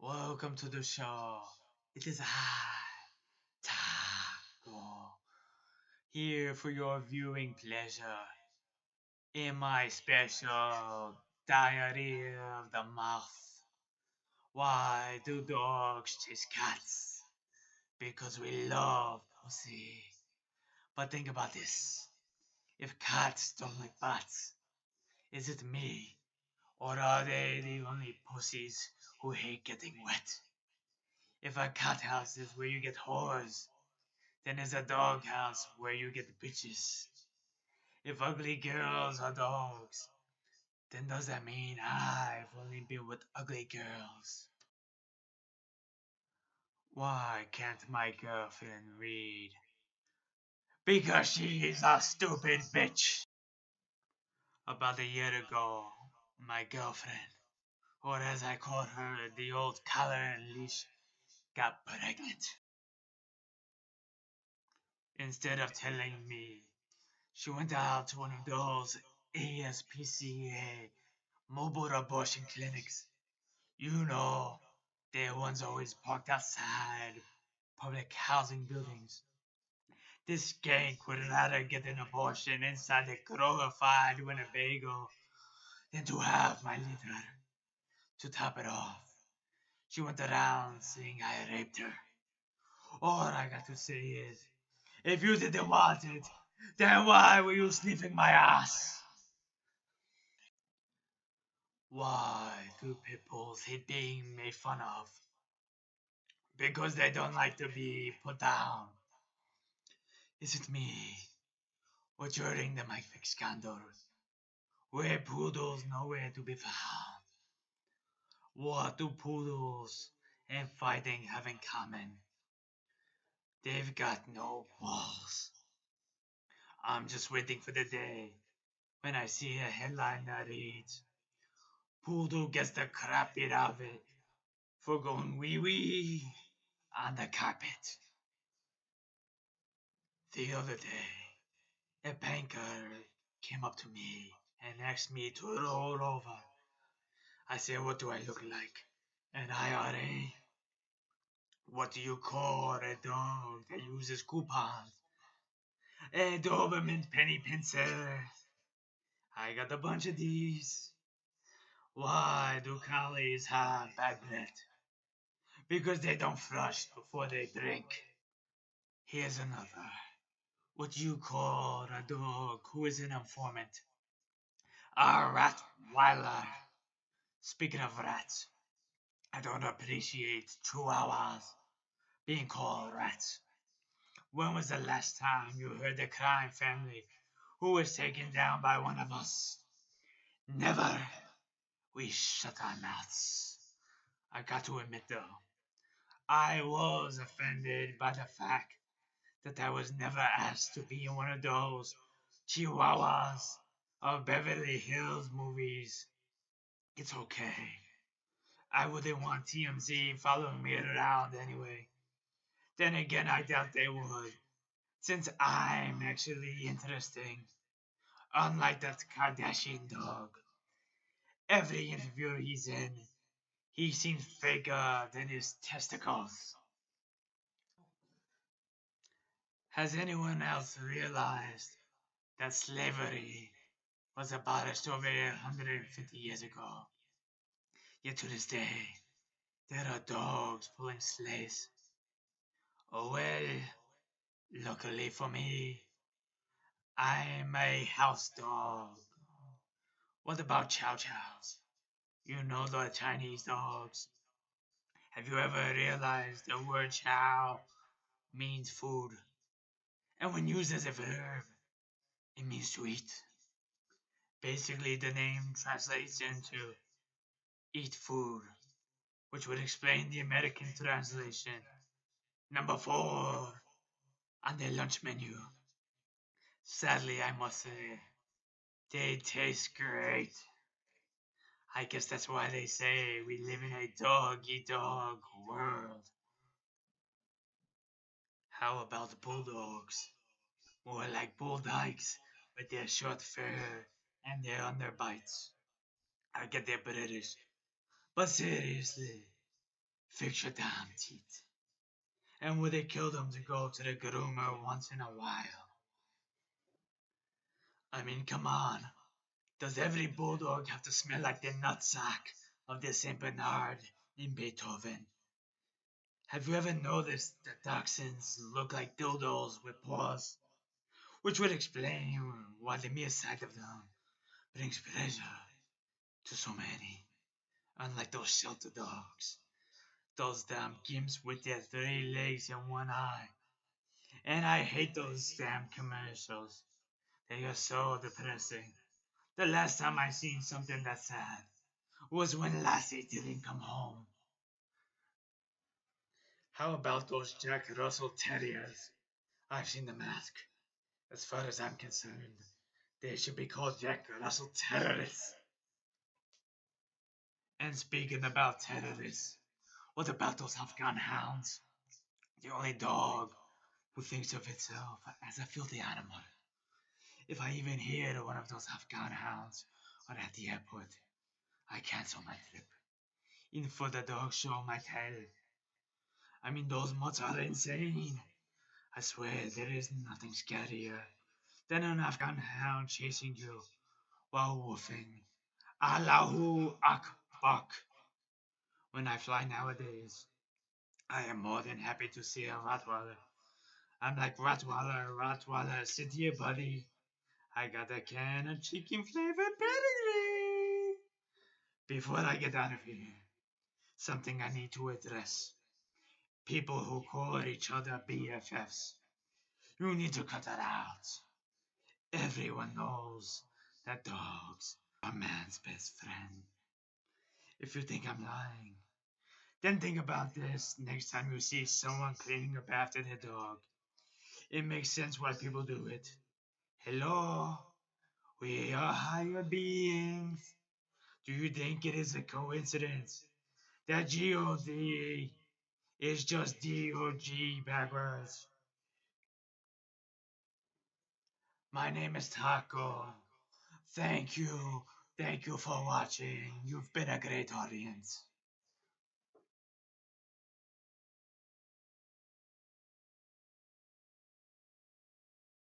Welcome to the show. It is I, Taco, here for your viewing pleasure in my special Diarrhea of the Mouth. Why do dogs chase cats? Because we love pussy. But think about this. If cats don't like butts, is it me? Or are they the only pussies who hate getting wet? If a cat house is where you get whores, then is a dog house where you get bitches. If ugly girls are dogs, then does that mean I've only been with ugly girls? Why can't my girlfriend read? Because she's a stupid bitch. About a year ago, my girlfriend, or as I call her, the old collar and leash, got pregnant. Instead of telling me, she went out to one of those ASPCA mobile abortion clinics. You know, the ones always parked outside public housing buildings. This skank would rather get an abortion inside the glorified Winnebago than to have my litter. To top it off, she went around saying I raped her. All I got to say is, if you didn't want it, then why were you sniffing my ass? Why do people hate being made fun of? Because they don't like to be put down. Is it me? Or during the Mike Vick scandal, where poodles nowhere to be found? What do poodles and fighting have in common? They've got no balls. I'm just waiting for the day when I see a headline that reads, Poodle gets the crap beat out of it for going wee wee on the carpet. The other day, a banker came up to me and asked me to roll over. I said, what do I look like? An IRA? What do you call a dog that uses coupons? A Doberman penny pincer. I got a bunch of these. Why do collies have bad breath? Because they don't flush before they drink. Here's another. What do you call a dog who is an informant? A Rottweiler. Speaking of rats, I don't appreciate chihuahuas being called rats. When was the last time you heard a crime family who was taken down by one of us? Never. We shut our mouths. I got to admit though, I was offended by the fact that I was never asked to be in one of those chihuahuas of Beverly Hills movies. It's okay. I wouldn't want TMZ following me around anyway. Then again, I doubt they would, since I'm actually interesting. Unlike that Kardashian dog. Every interview he's in, he seems faker than his testicles. Has anyone else realized that slavery was abolished over 150 years ago? Yet to this day, there are dogs pulling sleighs. Oh well, luckily for me, I'm a house dog. What about chow chows? You know the Chinese dogs. Have you ever realized the word chow means food? And when used as a verb, it means to eat. Basically, the name translates into eat food, which would explain the American translation. Number 4 on the lunch menu. Sadly, I must say, they taste great. I guess that's why they say we live in a dog-eat-dog world. How about the bulldogs? More like bulldogs with their short fur and their underbites. I get they're British, but seriously, Fix your damn teeth. And would they kill them to go to the groomer once in a while? I mean, come on. Does every bulldog have to smell like the nutsack of the St. Bernard in Beethoven? Have you ever noticed that dachshunds look like dildos with paws? Which would explain why the mere sight of them brings pleasure to so many. Unlike those shelter dogs, those damn gimps with their 3 legs and 1 eye. And I hate those damn commercials. They are so depressing. The last time I seen something that sad was when Lassie didn't come home. How about those Jack Russell Terriers? I've seen the mask. As far as I'm concerned, they should be called Jack Russell Terrorists. And speaking about terrorists, what about those Afghan hounds? The only dog who thinks of itself as a filthy animal. If I even hear one of those Afghan hounds or at the airport, I cancel my trip. In for the dog show my tail. I mean, those mutts are insane. I swear there is nothing scarier than an Afghan hound chasing you while woofing. Allahu Akbar. When I fly nowadays, I am more than happy to see a Rottweiler. I'm like Rottweiler, sit here, buddy. I got a can of chicken flavored pedigree. Before I get out of here, something I need to address. People who call each other BFFs. You need to cut that out. Everyone knows that dogs are man's best friend. If you think I'm lying, then think about this next time you see someone cleaning up after their dog. It makes sense why people do it. Hello, we are higher beings. Do you think it is a coincidence that GOD is just DOG backwards? My name is Taco. Thank you. Thank you for watching. You've been a great audience.